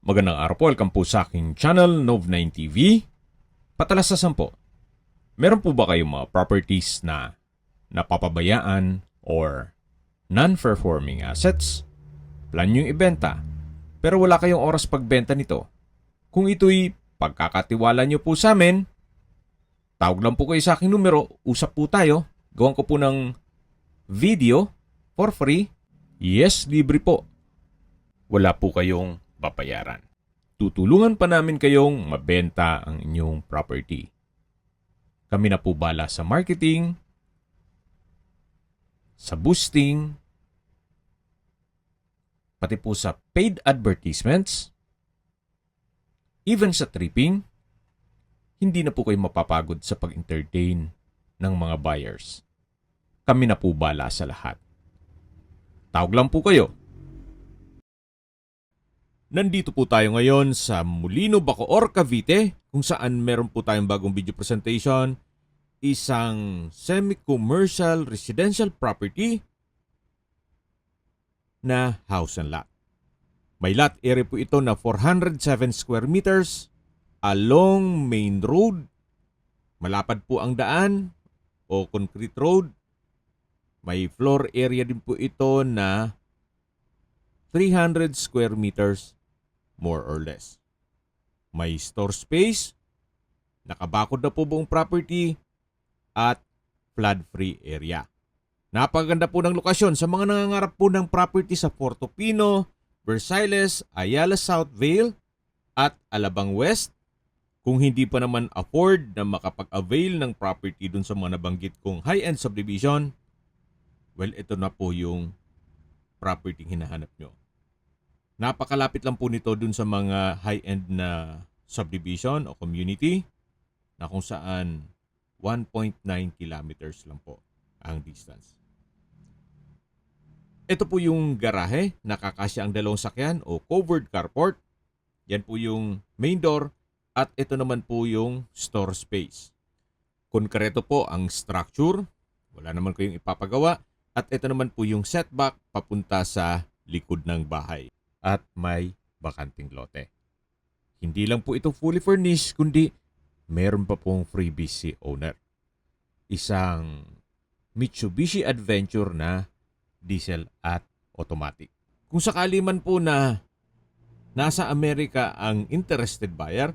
Magandang araw po, welcome po sa aking channel, Nov9 TV. Patalasasan po, meron po ba kayong mga properties na napapabayaan or non-performing assets? Plan nyo ibenta, pero wala kayong oras pagbenta nito. Kung ito'y pagkakatiwala nyo po sa amin, tawag lang po kayo sa aking numero, usap po tayo, gawan ko po ng video for free. Yes, libre po. Wala po kayong babayaran. Tutulungan pa namin kayong mabenta ang inyong property. Kami na po bala sa marketing, sa boosting, pati po sa paid advertisements, even sa tripping. Hindi na po kayo mapapagod sa pag-entertain ng mga buyers. Kami na po bala sa lahat. Tawag lang po kayo. Nandito po tayo ngayon sa Molino, Bacoor, Cavite, kung saan meron po tayong bagong video presentation, isang semi-commercial residential property na house and lot. May lot area po ito na 407 square meters along main road. Malapad po ang daan o concrete road. May floor area din po ito na 300 square meters more or less. May store space, nakabakod na po buong property, at flood-free area. Napaganda po ng lokasyon sa mga nangangarap po ng property sa Portopino, Versailles, Ayala South Vale, at Alabang West. Kung hindi pa naman afford na makapag-avail ng property dun sa mga nabanggit kong high-end subdivision, well, ito na po yung property hinahanap nyo. Napakalapit lang po nito dun sa mga high-end na subdivision o community na kung saan 1.9 kilometers lang po ang distance. Ito po yung garahe, nakakasya ang dalawang sakyan o covered carport. Yan po yung main door at ito naman po yung store space. Konkreto po ang structure, wala naman kayong ipapagawa, at ito naman po yung setback papunta sa likod ng bahay. At may bakanting lote. Hindi lang po ito fully furnished, kundi meron pa pong freebies si owner. Isang Mitsubishi Adventure na diesel at automatic. Kung sakali man po na nasa Amerika ang interested buyer,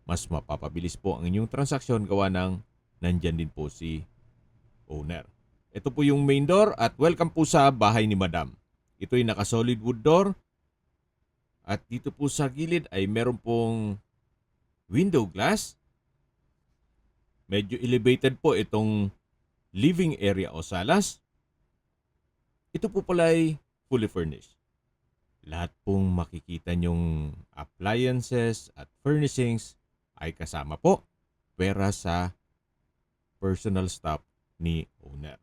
mas mapapabilis po ang inyong transaksyon gawa ng nandyan din po si owner. Ito po yung main door at welcome po sa bahay ni Madam. Ito'y naka-solid wood door. At dito po sa gilid ay meron pong window glass. Medyo elevated po itong living area o salas. Ito po pala ay fully furnished. Lahat pong makikita nyong appliances at furnishings ay kasama po. Pera sa personal stuff ni owner.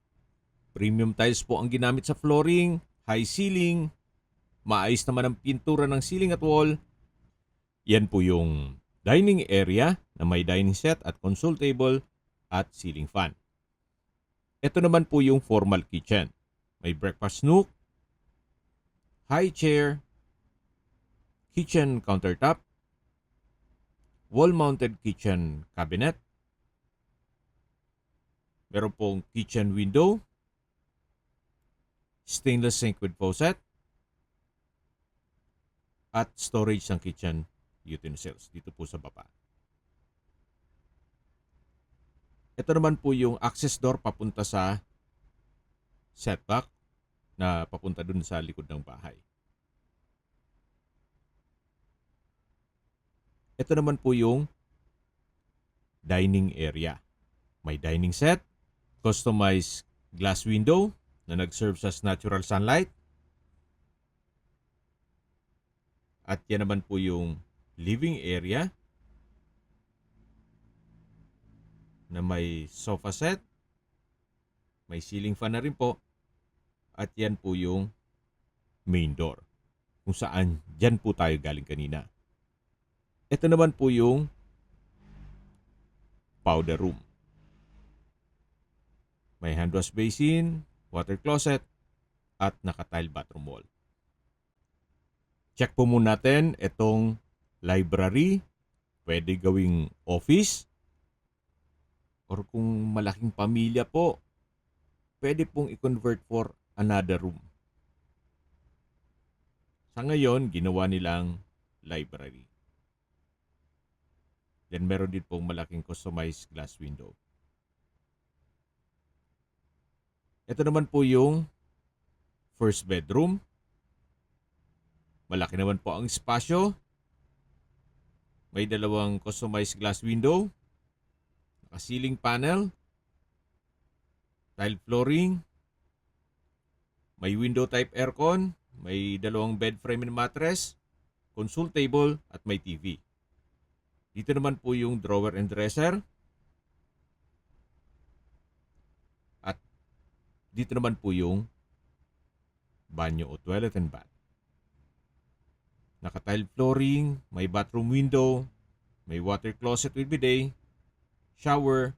Premium tiles po ang ginamit sa flooring, high ceiling. Maayos naman ang pintura ng ceiling at wall. Yan po yung dining area na may dining set at console table at ceiling fan. Ito naman po yung formal kitchen. May breakfast nook, high chair, kitchen countertop, wall-mounted kitchen cabinet. Meron pong kitchen window, stainless sink with faucet, at storage ng kitchen utensils dito po sa baba. Ito naman po yung access door papunta sa setback na papunta dun sa likod ng bahay. Ito naman po yung dining area. May dining set, customized glass window na nag-serve as natural sunlight. At yan naman po yung living area na may sofa set, may ceiling fan na rin po, at yan po yung main door kung saan dyan po tayo galing kanina. Ito naman po yung powder room. May hand wash basin, water closet, at naka-tile bathroom wall. check po muna natin itong library. Pwede gawing office. Or kung malaking pamilya po, pwede pong i-convert for another room. Sa ngayon, ginawa nilang library. Then meron din pong malaking customized glass window. Ito naman po yung first bedroom. Malaki naman po ang espasyo. May dalawang customized glass window. Naka-ceiling panel. Tile flooring. May window type aircon. May dalawang bed frame and mattress. Console table at may TV. Dito naman po yung drawer and dresser. At dito naman po yung banyo o toilet and bath. Naka-tile flooring, may bathroom window, may water closet with bidet, shower,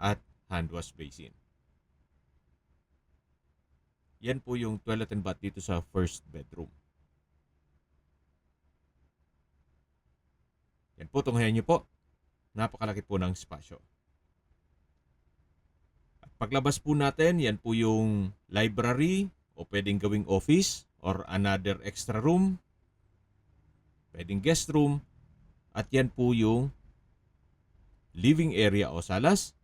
at hand wash basin. Yan po yung toilet and bath dito sa first bedroom. Yan po, tunghayan niyo po. Napakalaki po ng espasyo. At paglabas po natin, yan po yung library o pwedeng gawing office or another extra room. Pwedeng guest room. At yan po yung living area o salas.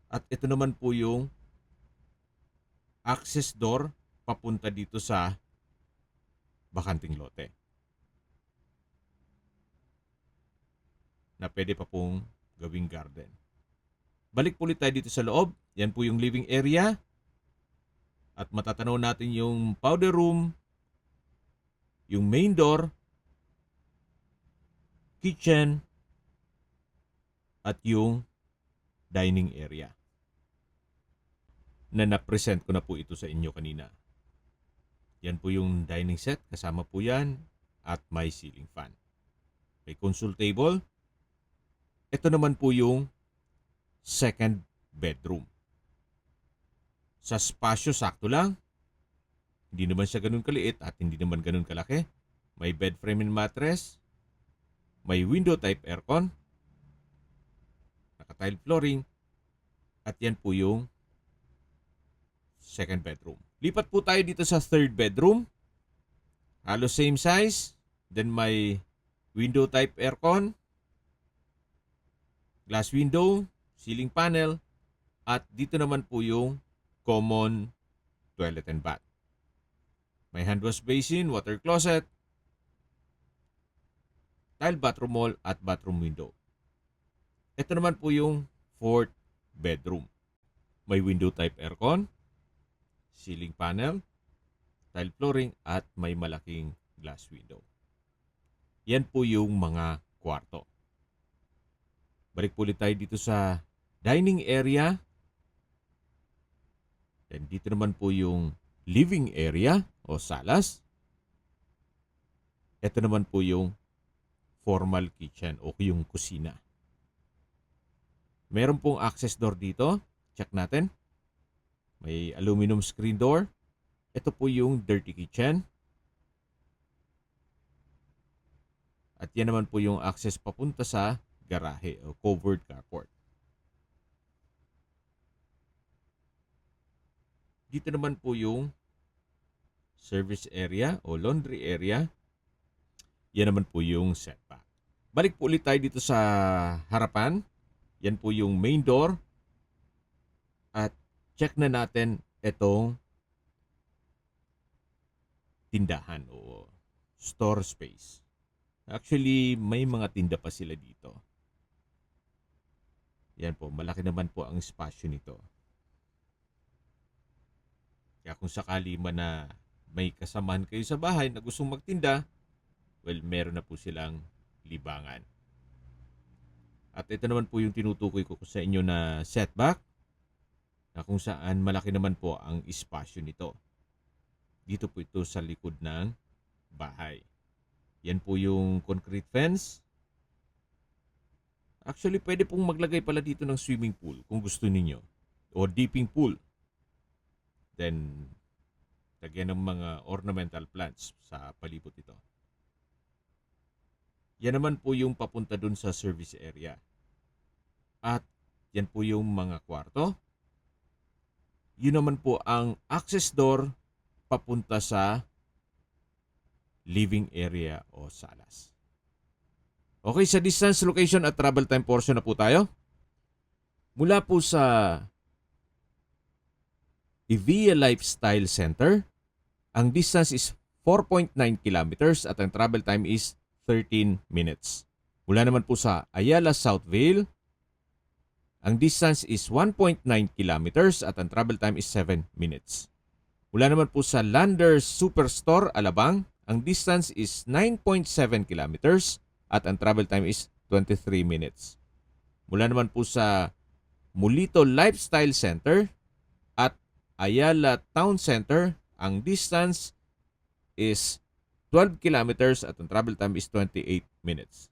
At ito naman po yung access door papunta dito sa bakanting lote. Na pwede pa pong gawing garden. Balik po ulit tayo dito sa loob. Yan po yung living area. At matatanaw natin yung powder room, yung main door, kitchen, at yung dining area. Na na-present ko na po ito sa inyo kanina. Yan po yung dining set. Kasama po yan. At may ceiling fan. May console table. Ito naman po yung second bedroom. Sa spasyo, sakto lang. Hindi naman siya ganun kaliit at hindi naman ganun kalaki. May bed frame and mattress. May window type aircon. Naka-tile flooring. At yan po yung second bedroom. Lipat po tayo dito sa third bedroom. Halos same size. Then may window type aircon. Glass window, ceiling panel, at dito naman po yung common toilet and bath. May hand wash basin, water closet, tile bathroom wall, at bathroom window. Ito naman po yung fourth bedroom. May window type aircon, ceiling panel, tile flooring, at may malaking glass window. Yan po yung mga kwarto. Balik po ulit tayo dito sa dining area. Then dito naman po yung living area o salas. Ito naman po yung formal kitchen o yung kusina. Meron pong access door dito. Check natin. May aluminum screen door. Ito po yung dirty kitchen. At yan naman po yung access papunta sa garahe o covered carport. Dito naman po yung service area o laundry area. Yan naman po yung setback. Balik po ulit tayo dito sa harapan. Yan po yung main door. At check na natin itong tindahan o store space. Actually, may mga tinda pa sila dito. Yan po, malaki naman po ang espasyo nito. Kaya kung sakali man na may kasamahan kayo sa bahay na gustong magtinda, well, meron na po silang libangan. At ito naman po yung tinutukoy ko sa inyo na setback, na kung saan malaki naman po ang espasyo nito. Dito po ito sa likod ng bahay. Yan po yung concrete fence. Actually, pwede pong maglagay pala dito ng swimming pool kung gusto ninyo. O dipping pool. Then, Lagyan ng mga ornamental plants sa palibot ito. Yan naman po yung papunta dun sa service area. At yan po yung mga kwarto. Yun naman po ang access door papunta sa living area o salas. Okay, sa distance, location at travel time portion na po tayo. Mula po sa Evia Lifestyle Center, ang distance is 4.9 kilometers at ang travel time is 13 minutes. Mula naman po sa Ayala Southville, ang distance is 1.9 kilometers at ang travel time is 7 minutes. Mula naman po sa Landers Superstore, Alabang, ang distance is 9.7 kilometers at ang travel time is 23 minutes. Mula naman po sa Mulito Lifestyle Center at Ayala Town Center, ang distance is 12 kilometers at ang travel time is 28 minutes.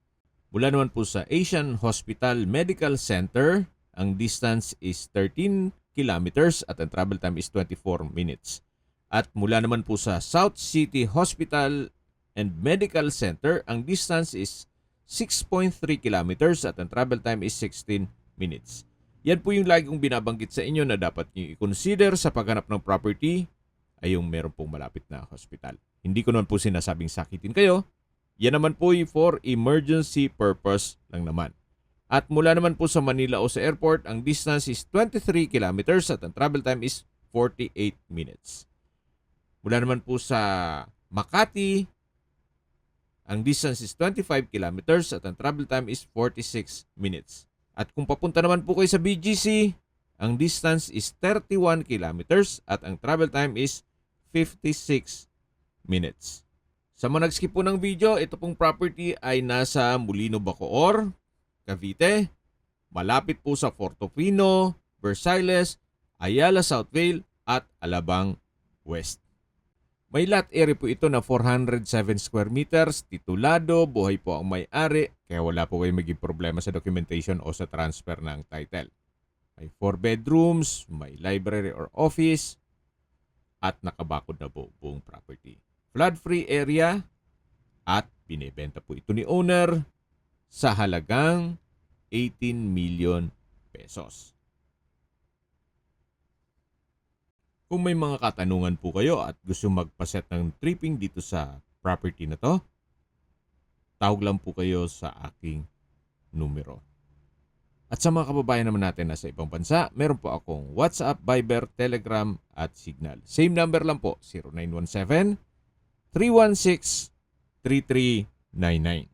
Mula naman po sa Asian Hospital Medical Center, ang distance is 13 kilometers at ang travel time is 24 minutes. At mula naman po sa South City Hospital and Medical Center, ang distance is 6.3 kilometers at ang travel time is 16 minutes. Yan po yung lagi kong binabanggit sa inyo na dapat nyo i-consider sa paghanap ng property ay yung meron pong malapit na hospital. Hindi ko naman po sinasabing sakitin kayo. Yan naman po for emergency purpose lang naman. At mula naman po sa Manila o sa airport, ang distance is 23 kilometers at ang travel time is 48 minutes. Mula naman po sa Makati, ang distance is 25 kilometers at ang travel time is 46 minutes. At kung papunta naman po kayo sa BGC, ang distance is 31 kilometers at ang travel time is 56 minutes. Sa mga nag-skip po ng video, ito pong property ay nasa Molino Bacoor, Cavite. Malapit po sa Portofino, Versailles, Ayala Southville at Alabang West. May lot area po ito na 407 square meters, titulado, buhay po ang may-ari, kaya wala po kayong maging problema sa documentation o sa transfer ng title. May 4 bedrooms, may library or office, at nakabakod na po buong property. Flood-free area at binibenta po ito ni owner sa halagang 18 million pesos. Kung may mga katanungan po kayo at gusto magpaset ng tripping dito sa property na to, tawag lang po kayo sa aking numero. At sa mga kababayan naman natin na sa ibang bansa, meron po akong WhatsApp, Viber, Telegram at Signal. Same number lang po, 0917-316-3399.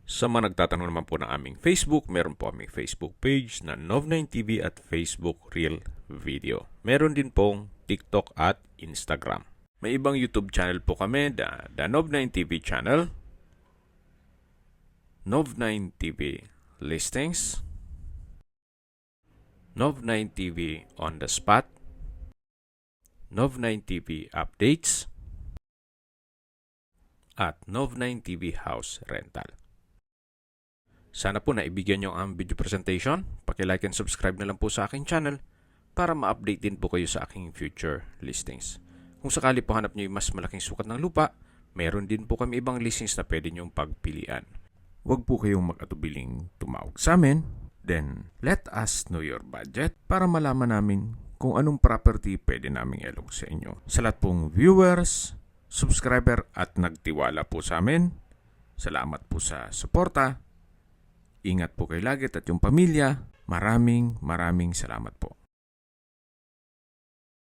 Sa mga nagtatanong naman po ng aming Facebook, meron po aming Facebook page na Nov9TV at Facebook Real Video. Meron din pong TikTok at Instagram. May ibang YouTube channel po kami, the Nov9TV channel, Nov9TV Listings, Nov9TV On The Spot, Nov9TV Updates, at Nov9TV House Rental. Sana po naibigyan nyo ang video presentation. Paki-like and subscribe na lang po sa aking channel para ma-update din po kayo sa aking future listings. Kung sakali po hanap nyo yung mas malaking sukat ng lupa, meron din po kami ibang listings na pwede nyong pagpilian. Huwag po kayong mag-atubiling tumawag sa amin. Then, let us know your budget para malaman namin kung anong property pwede naming ilog sa inyo. Sa lahat pong viewers, subscriber at nagtiwala po sa amin, salamat po sa suporta. Ingat po kayo lagi at yung pamilya. Maraming salamat po.